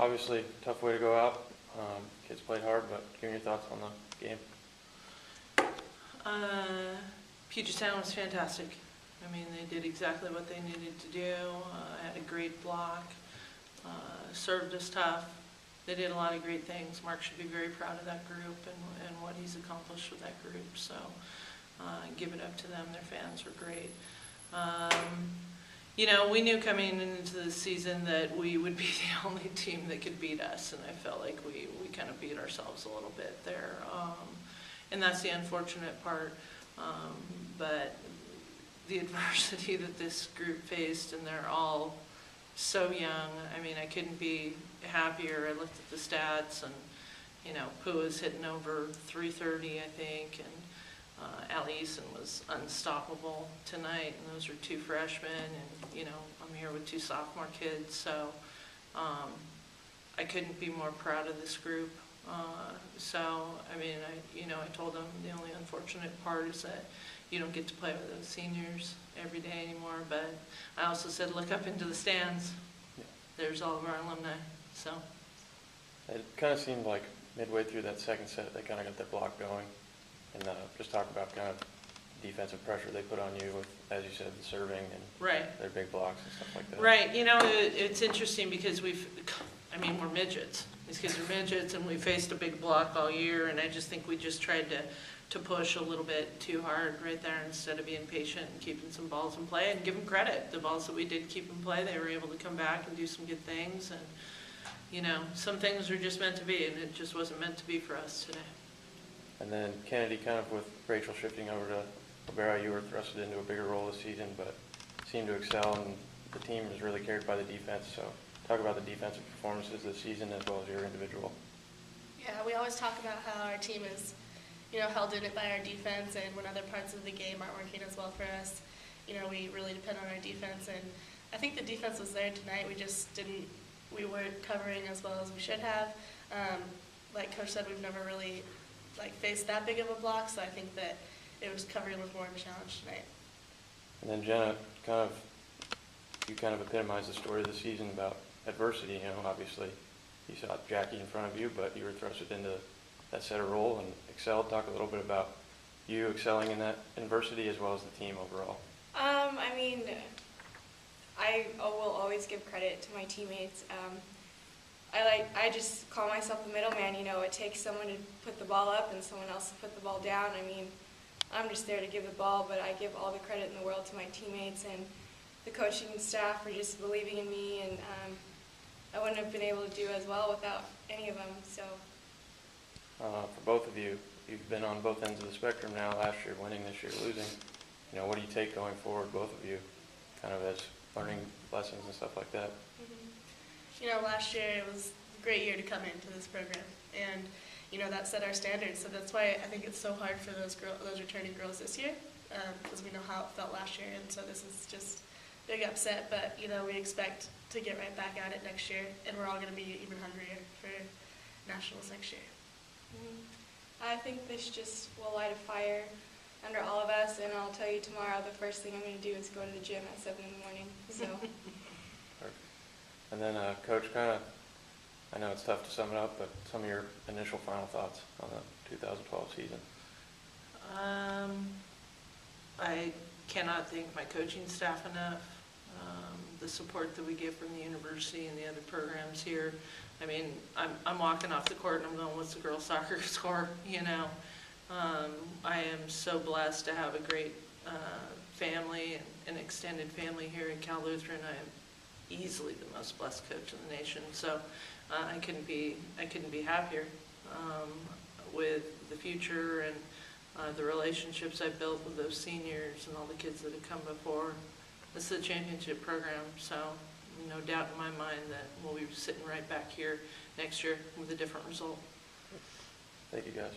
obviously, tough way to go out. Kids played hard, but give me your thoughts on the game. Puget Sound was fantastic. I mean, they did exactly what they needed to do. Had a great block, served us tough. They did a lot of great things. Mark should be very proud of that group and what he's accomplished with that group. So give it up to them. Their fans were great. You know, we knew coming into the season that we would be the only team that could beat us, and I felt like we kind of beat ourselves a little bit there. And that's the unfortunate part. But the adversity that this group faced, and they're all so young. I mean, I couldn't be happier. I looked at the stats, and, you know, Pua's hitting over 330, I think, and Allie Eason was unstoppable tonight, and those are two freshmen, and, you know, I'm here with two sophomore kids, so I couldn't be more proud of this group. So, I mean, I told them the only unfortunate part is that you don't get to play with those seniors every day anymore, but I also said look up into the stands. Yeah. There's all of our alumni, so. It kind of seemed like midway through that second set, they kind of got their block going. And just talk about kind of defensive pressure they put on you with, as you said, the serving and right. their big blocks and stuff like that. Right. You know, it's interesting because we're midgets. These kids are midgets, and we faced a big block all year, and I just think we just tried to push a little bit too hard right there instead of being patient and keeping some balls in play, and give them credit. The balls that we did keep in play, they were able to come back and do some good things, and, you know, some things are just meant to be, and it just wasn't meant to be for us today. And then Kennedy, kind of with Rachel shifting over to Libero, you were thrusted into a bigger role this season, but seemed to excel, and the team was really carried by the defense. So talk about the defensive performances this season as well as your individual. Yeah, we always talk about how our team is, you know, held in it by our defense, and when other parts of the game aren't working as well for us, you know, we really depend on our defense. And I think the defense was there tonight. We weren't covering as well as we should have. Like Coach said, we've never really faced that big of a block, so I think that covering was more of a challenge tonight. And then Jenna, you kind of epitomized the story of the season about adversity. You know, obviously you saw Jackie in front of you, but you were thrusted into that setter role and excelled. Talk a little bit about you excelling in that adversity as well as the team overall. I mean, I will always give credit to my teammates. I just call myself the middleman. You know, it takes someone to put the ball up and someone else to put the ball down. I mean, I'm just there to give the ball, but I give all the credit in the world to my teammates and the coaching staff for just believing in me, and I wouldn't have been able to do as well without any of them. So, for both of you, you've been on both ends of the spectrum now. Last year winning, this year losing. You know, what do you take going forward, both of you, kind of as learning lessons and stuff like that? You know, last year it was a great year to come into this program, and you know that set our standards. So that's why I think it's so hard for those returning girls this year, because we know how it felt last year, and so this is just a big upset. But you know, we expect to get right back at it next year, and we're all going to be even hungrier for nationals next year. I think this just will light a fire under all of us, and I'll tell you tomorrow the first thing I'm going to do is go to the gym at 7 in the morning. So. And then, Coach, I know it's tough to sum it up, but some of your initial final thoughts on the 2012 season. I cannot thank my coaching staff enough. The support that we get from the university and the other programs here. I mean, I'm walking off the court and I'm going, what's the girls' soccer score? You know, I am so blessed to have a great family and an extended family here at Cal Lutheran. I am easily the most blessed coach in the nation. So I couldn't be happier with the future and the relationships I've built with those seniors and all the kids that have come before. This is a championship program, so no doubt in my mind that we'll be sitting right back here next year with a different result. Thank you, guys.